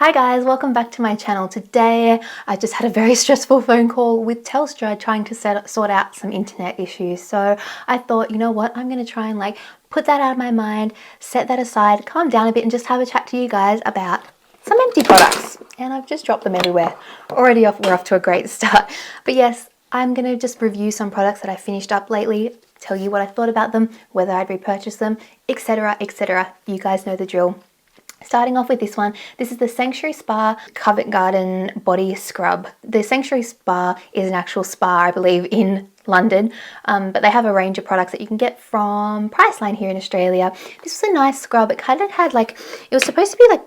Hi guys, welcome back to my channel. Today I just had a very stressful phone call with Telstra trying to sort out some internet issues. So I thought, you know what, I'm going to try and put that out of my mind, set that aside, calm down a bit and just have a chat to you guys about some empty products. And I've just dropped them everywhere. Already we're off to a great start. But yes, I'm going to just review some products that I finished up lately, tell you what I thought about them, whether I'd repurchase them, etc, etc. You guys know the drill. Starting off with this one, this is the Sanctuary Spa Covent Garden Body Scrub. The Sanctuary Spa is an actual spa, I believe, in London, but they have a range of products that you can get from Priceline here in Australia. This was a nice scrub. It kind of had it was supposed to be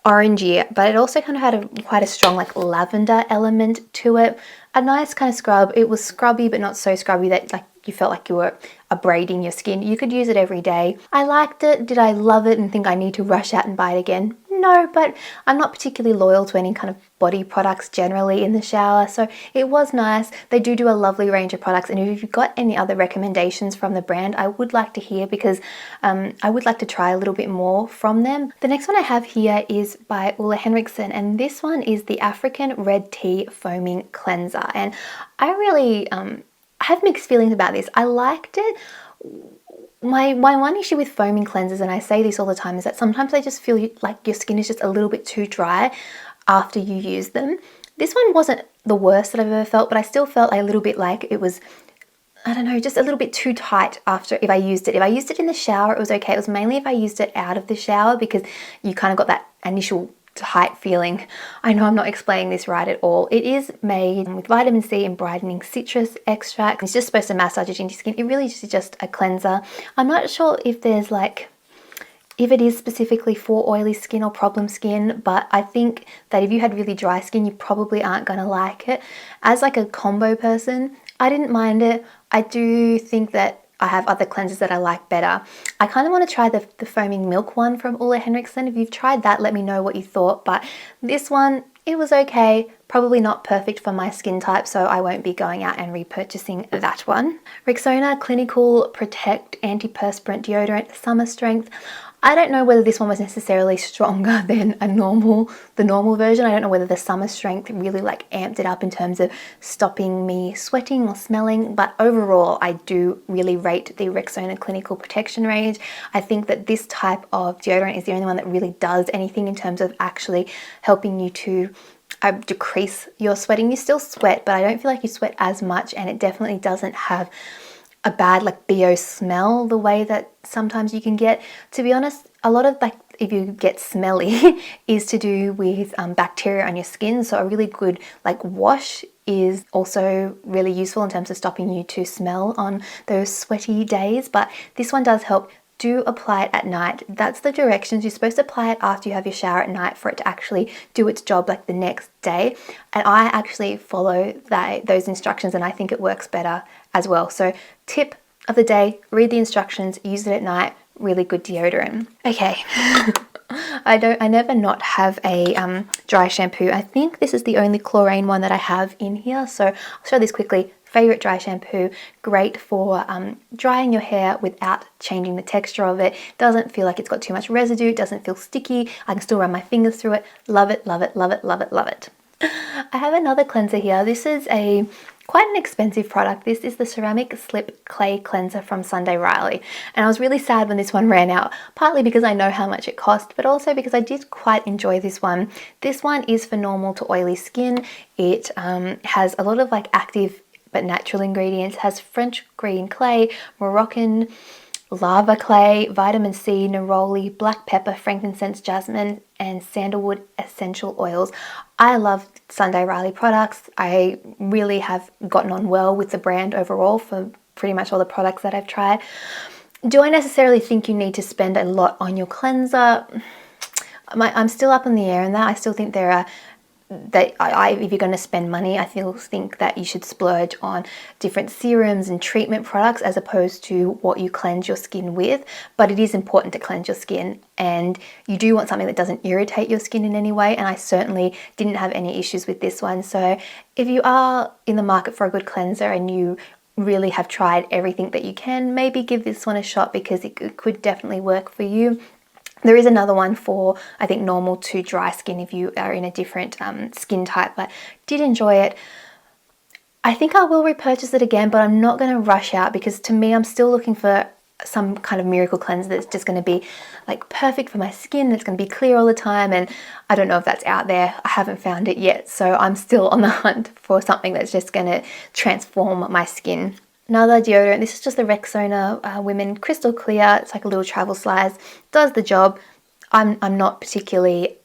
orangey, but it also kind of had quite a strong lavender element to it. A nice kind of scrub. It was scrubby, but not so scrubby that you felt like you were abrading your skin. You could use it every day. I liked it. Did I love it and think I need to rush out and buy it again? No, but I'm not particularly loyal to any kind of body products generally in the shower, so it was nice. They do a lovely range of products, and if you've got any other recommendations from the brand, I would like to hear, because I would like to try a little bit more from them. The next one I have here is by Ole Henriksen, and this one is the African Red Tea Foaming Cleanser, and I really I have mixed feelings about this. I liked it. My one issue with foaming cleansers, and I say this all the time, is that sometimes I just feel like your skin is just a little bit too dry after you use them. This one wasn't the worst that I've ever felt, but I still felt a little bit like it was, I don't know, just a little bit too tight after if I used it. If I used it in the shower, it was okay. It was mainly if I used it out of the shower, because you kind of got that initial tight feeling. I know I'm not explaining this right at all. It is made with vitamin C and brightening citrus extract. It's just supposed to massage it into your skin. It really is just a cleanser. I'm not sure if there's if it is specifically for oily skin or problem skin, but I think that if you had really dry skin, you probably aren't going to like it. As a combo person, I didn't mind it. I do think that I have other cleansers that I like better. I kind of want to try the foaming milk one from Ole Henriksen. If you've tried that, let me know what you thought. But this one, it was okay. Probably not perfect for my skin type, so I won't be going out and repurchasing that one. Rexona Clinical Protect Antiperspirant Deodorant Summer Strength. I don't know whether this one was necessarily stronger than the normal version. I don't know whether the summer strength really amped it up in terms of stopping me sweating or smelling, but overall I do really rate the Rexona Clinical Protection range. I think that this type of deodorant is the only one that really does anything in terms of actually helping you to decrease your sweating. You still sweat, but I don't feel like you sweat as much, and it definitely doesn't have a bad BO smell the way that sometimes you can get. To be honest, a lot of if you get smelly is to do with bacteria on your skin, so a really good wash is also really useful in terms of stopping you to smell on those sweaty days. But this one does help. Do apply it at night. That's the directions. You're supposed to apply it after you have your shower at night for it to actually do its job the next day. And I actually follow those instructions, and I think it works better as well. So tip of the day, read the instructions, use it at night. Really good deodorant. Okay. I never not have a dry shampoo. I think this is the only chlorine one that I have in here. So I'll show this quickly. Favorite dry shampoo, great for drying your hair without changing the texture of it. Doesn't feel like it's got too much residue, doesn't feel sticky. I can still run my fingers through it. Love it, love it, love it, love it, love it. I have another cleanser here. This is quite an expensive product. This is the Ceramic Slip Clay Cleanser from Sunday Riley. And I was really sad when this one ran out, partly because I know how much it cost, but also because I did quite enjoy this one. This one is for normal to oily skin. It has a lot of active but natural ingredients. Has French green clay, Moroccan lava clay, vitamin C, neroli, black pepper, frankincense, jasmine, and sandalwood essential oils. I love Sunday Riley products. I really have gotten on well with the brand overall for pretty much all the products that I've tried. Do I necessarily think you need to spend a lot on your cleanser? I'm still up in the air in that. I still think there are if you're going to spend money, I think that you should splurge on different serums and treatment products as opposed to what you cleanse your skin with. But it is important to cleanse your skin, and you do want something that doesn't irritate your skin in any way, and I certainly didn't have any issues with this one. So if you are in the market for a good cleanser and you really have tried everything that you can, maybe give this one a shot, because it could definitely work for you. There is another one for, I think, normal to dry skin if you are in a different skin type, but did enjoy it. I think I will repurchase it again, but I'm not going to rush out because to me, I'm still looking for some kind of miracle cleanser that's just going to be like perfect for my skin. It's going to be clear all the time, and I don't know if that's out there. I haven't found it yet, so I'm still on the hunt for something that's just going to transform my skin. Another deodorant, this is just the Rexona Women Crystal Clear. It's like a little travel size, does the job. I'm not particularly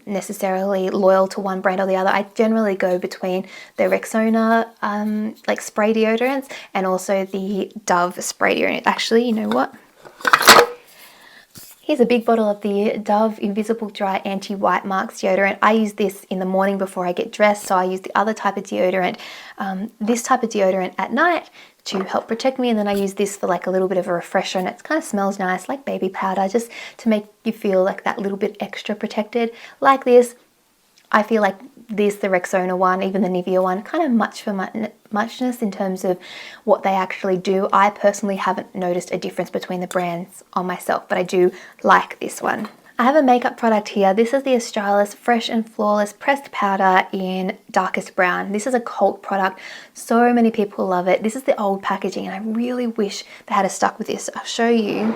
necessarily loyal to one brand or the other. I generally go between the Rexona like spray deodorants and also the Dove spray deodorant. Actually, you know what? Here's a big bottle of the Dove Invisible Dry Anti-White Marks deodorant. I use this in the morning before I get dressed, so I use the other type of deodorant, this type of deodorant at night to help protect me, and then I use this for like a little bit of a refresher, and it kind of smells nice like baby powder, just to make you feel like that little bit extra protected. Like this, I feel like this, the Rexona one, even the Nivea one, kind of much for muchness in terms of what they actually do. I personally haven't noticed a difference between the brands on myself, but I do like this one. I have a makeup product here. This is the Australis Fresh and Flawless Pressed Powder in Darkest Brown. This is a cult product. So many people love it. This is the old packaging, and I really wish they had stuck with this. I'll show you.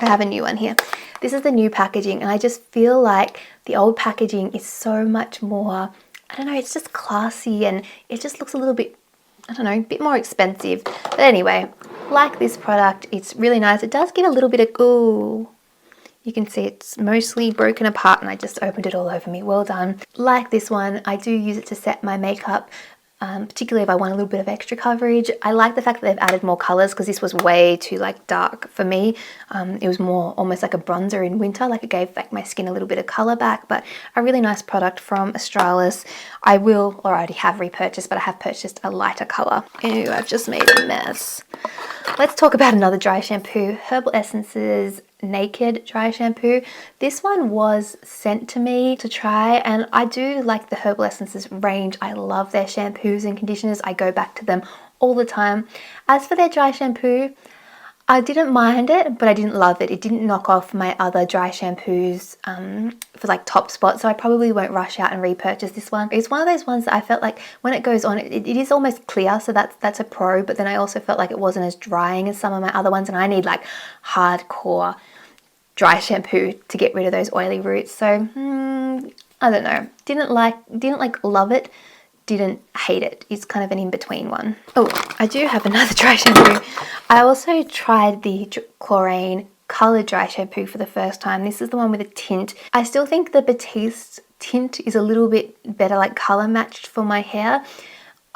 I have a new one here. This is the new packaging, and I just feel like the old packaging is so much more, I don't know, it's just classy, and it just looks a little bit, I don't know, a bit more expensive. But anyway, like this product, it's really nice. It does get a little bit of, ooh, you can see it's mostly broken apart, and I just opened it all over me. Well done. Like this one, I do use it to set my makeup, particularly if I want a little bit of extra coverage. I like the fact that they've added more colors because this was way too like dark for me. It was more almost like a bronzer in winter, like it gave like my skin a little bit of color back, but a really nice product from Australis. I will, or I already have repurchased, but I have purchased a lighter color. Ew, I've just made a mess. Let's talk about another dry shampoo, Herbal Essences Naked Dry Shampoo. This one was sent to me to try, and I do like the Herbal Essences range. I love their shampoos and conditioners. I go back to them all the time. As for their dry shampoo, I didn't mind it, but I didn't love it. It didn't knock off my other dry shampoos for like top spots, so I probably won't rush out and repurchase this one. It's one of those ones that I felt like when it goes on, it is almost clear, so that's a pro, but then I also felt like it wasn't as drying as some of my other ones, and I need like hardcore dry shampoo to get rid of those oily roots. So I don't know. Didn't like love it. Didn't hate it. It's kind of an in-between one. Oh, I do have another dry shampoo. I also tried the Chlorine Colored Dry Shampoo for the first time. This is the one with a tint. I still think the Batiste tint is a little bit better, like color matched for my hair.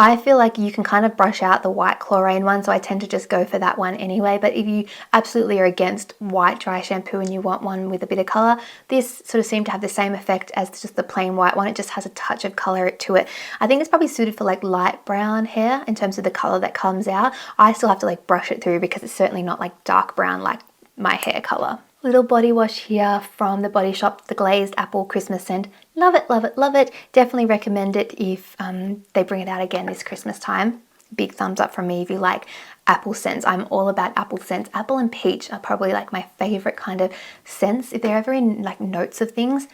I feel like you can kind of brush out the white chlorine one, so I tend to just go for that one anyway. But if you absolutely are against white dry shampoo and you want one with a bit of color, this sort of seemed to have the same effect as just the plain white one. It just has a touch of color to it. I think it's probably suited for like light brown hair in terms of the color that comes out. I still have to like brush it through because it's certainly not like dark brown like my hair color. Little body wash here from the Body Shop, the Glazed Apple Christmas Scent. Love it, love it, love it. Definitely recommend it if they bring it out again this Christmas time. Big thumbs up from me if you like apple scents. I'm all about apple scents. Apple and peach are probably like my favorite kind of scents. If they're ever in like notes of things,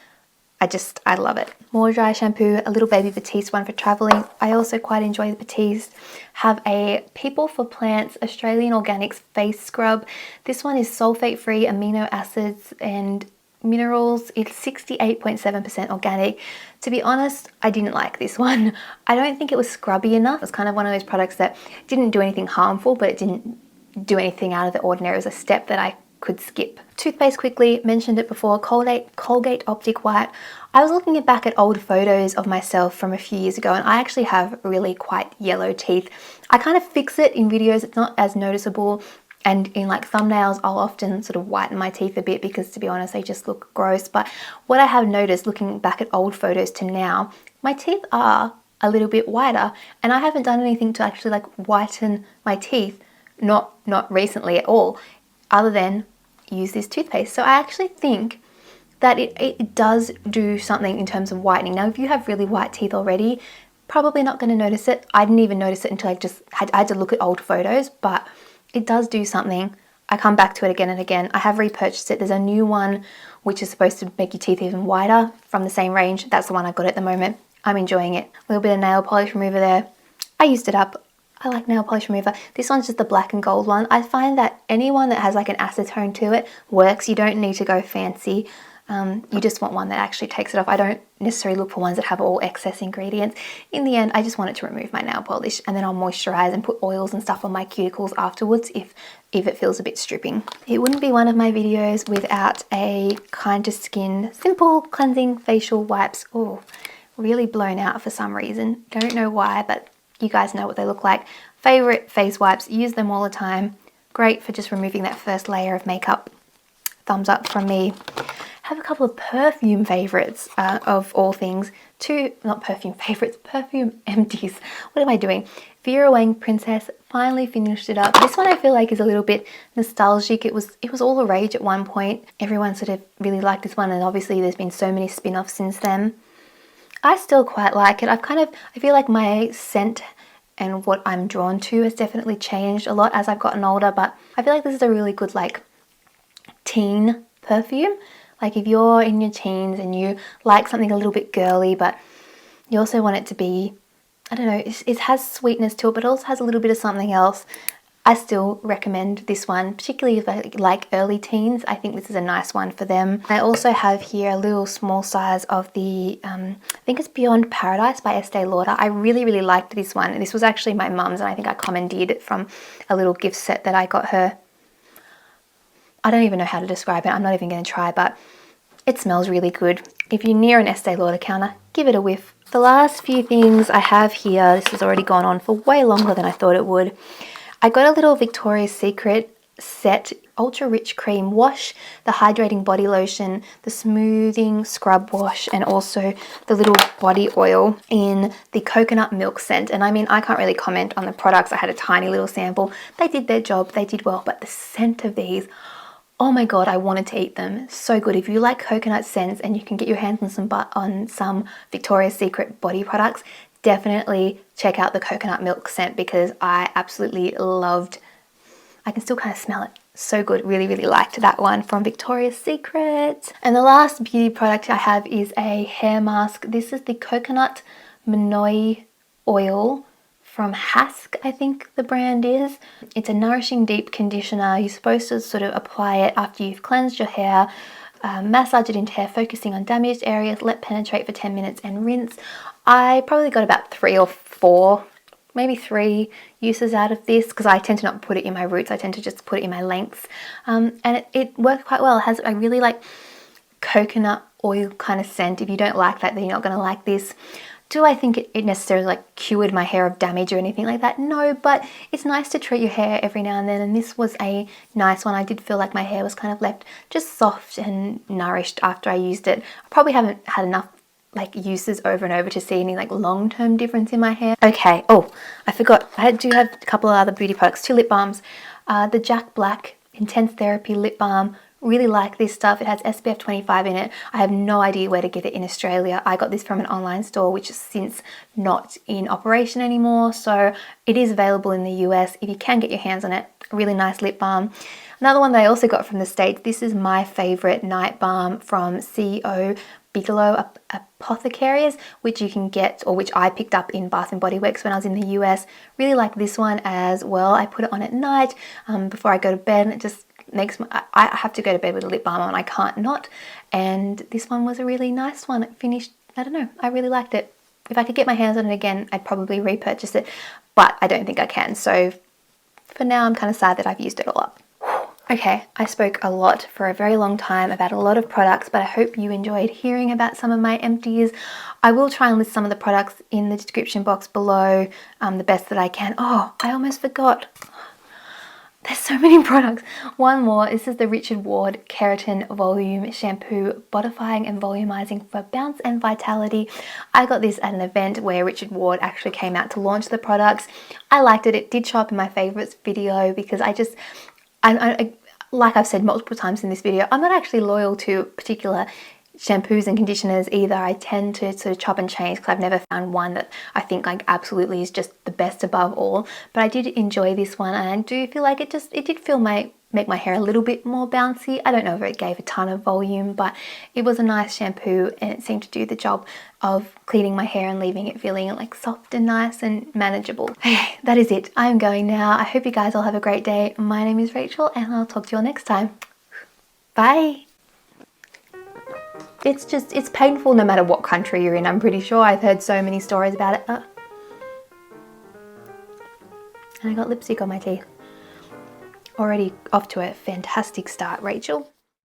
I love it. More dry shampoo, a little baby Batiste one for traveling. I also quite enjoy the Batiste. Have a People for Plants Australian Organics face scrub. This one is sulfate free, amino acids and minerals. It's 68.7% organic. To be honest, I didn't like this one. I don't think it was scrubby enough. It's kind of one of those products that didn't do anything harmful, but it didn't do anything out of the ordinary. It was a step that I could skip. Toothpaste quickly, mentioned it before, Colgate Optic White. I was looking back at old photos of myself from a few years ago, and I actually have really quite yellow teeth. I kind of fix it in videos, it's not as noticeable, and in like thumbnails I'll often sort of whiten my teeth a bit because, to be honest, they just look gross. But what I have noticed looking back at old photos to now, my teeth are a little bit whiter, and I haven't done anything to actually like whiten my teeth, not recently at all, other than use this toothpaste. So I actually think that it does do something in terms of whitening. Now, if you have really white teeth already, probably not going to notice it. I didn't even notice it until I had to look at old photos, but it does do something. I come back to it again and again. I have repurchased it. There's a new one which is supposed to make your teeth even whiter from the same range. That's the one I've got at the moment. I'm enjoying it. A little bit of nail polish remover there. I used it up. I like nail polish remover. This one's just the black and gold one. I find that anyone that has like an acetone to it works. You don't need to go fancy. You just want one that actually takes it off. I don't necessarily look for ones that have all excess ingredients. In the end, I just want it to remove my nail polish, and then I'll moisturize and put oils and stuff on my cuticles afterwards if it feels a bit stripping. It wouldn't be one of my videos without a kind to skin simple cleansing facial wipes. Oh, really blown out for some reason. Don't know why, but you guys know what they look like. Favorite face wipes, use them all the time. Great for just removing that first layer of makeup. Thumbs up from me. Have a couple of perfume favorites of all things. Not perfume favorites, perfume empties. What am I doing? Vera Wang Princess, finally finished it up. This one I feel like is a little bit nostalgic. It was all the rage at one point. Everyone sort of really liked this one, and obviously there's been so many spin-offs since then. I still quite like it. I feel like my scent and what I'm drawn to has definitely changed a lot as I've gotten older, but I feel like this is a really good like teen perfume. Like if you're in your teens and you like something a little bit girly, but you also want it to be, I don't know, it has sweetness to it, but also has a little bit of something else. I still recommend this one, particularly if I like early teens. I think this is a nice one for them. I also have here a little small size of the, I think it's Beyond Paradise by Estee Lauder. I really, really liked this one. This was actually my mum's, and I think I commandeered it from a little gift set that I got her. I don't even know how to describe it. I'm not even going to try, but it smells really good. If you're near an Estee Lauder counter, give it a whiff. The last few things I have here, this has already gone on for way longer than I thought it would. I got a little Victoria's Secret set ultra rich cream wash, the hydrating body lotion, the smoothing scrub wash, and also the little body oil in the coconut milk scent. And I mean, I can't really comment on the products. I had a tiny little sample. They did their job, they did well, but the scent of these, oh my god, I wanted to eat them. So good. If you like coconut scents and you can get your hands on some Victoria's Secret body products, definitely check out the coconut milk scent, because I absolutely loved, I can still kind of smell it. So good. Really, really liked that one from Victoria's Secret. And the last beauty product I have is a hair mask. This is the Coconut Manoi Oil from Hask, I think the brand is. It's a nourishing deep conditioner. You're supposed to sort of apply it after you've cleansed your hair, massage it into hair, focusing on damaged areas, let penetrate for 10 minutes and rinse. I probably got about 3 or 4, maybe 3 uses out of this, because I tend to not put it in my roots. I tend to just put it in my lengths. And it worked quite well. It has a really like coconut oil kind of scent. If you don't like that, then you're not going to like this. Do I think it necessarily like cured my hair of damage or anything like that? No, but it's nice to treat your hair every now and then, and this was a nice one. I did feel like my hair was kind of left just soft and nourished after I used it. I probably haven't had enough like uses over and over to see any like long-term difference in my hair. Okay, oh, I forgot. I do have a couple of other beauty products, 2 lip balms. The Jack Black Intense Therapy Lip Balm. Really like this stuff. It has SPF 25 in it. I have no idea where to get it in Australia. I got this from an online store which is since not in operation anymore, so it is available in the US if you can get your hands on it. A really nice lip balm. Another one that I also got from the States, this is my favorite night balm from CEO Bigelow Apothecaries, which you can get, or which I picked up in Bath & Body Works when I was in the US. Really like this one as well. I put it on at night before I go to bed, and it just makes I have to go to bed with a lip balm on. I can't not. And this one was a really nice one. It finished, I don't know, I really liked it. If I could get my hands on it again, I'd probably repurchase it, but I don't think I can. So for now, I'm kind of sad that I've used it all up. Okay, I spoke a lot for a very long time about a lot of products, but I hope you enjoyed hearing about some of my empties. I will try and list some of the products in the description box below, the best that I can. Oh, I almost forgot. There's so many products. One more. This is the Richard Ward Keratin Volume Shampoo, Bodifying and Volumizing for Bounce and Vitality. I got this at an event where Richard Ward actually came out to launch the products. I liked it. It did show up in my favorites video because I like I've said multiple times in this video, I'm not actually loyal to particular shampoos and conditioners either. I tend to sort of chop and change because I've never found one that I think like absolutely is just the best above all. But I did enjoy this one, and I do feel like it did feel make my hair a little bit more bouncy. I don't know if it gave a ton of volume, but it was a nice shampoo and it seemed to do the job of cleaning my hair and leaving it feeling like soft and nice and manageable. Okay, that is it. I'm going now. I hope you guys all have a great day. My name is Rachel and I'll talk to you all next time. Bye. It's painful no matter what country you're in. I'm pretty sure I've heard so many stories about it. And I got lipstick on my teeth. Already off to a fantastic start, Rachel.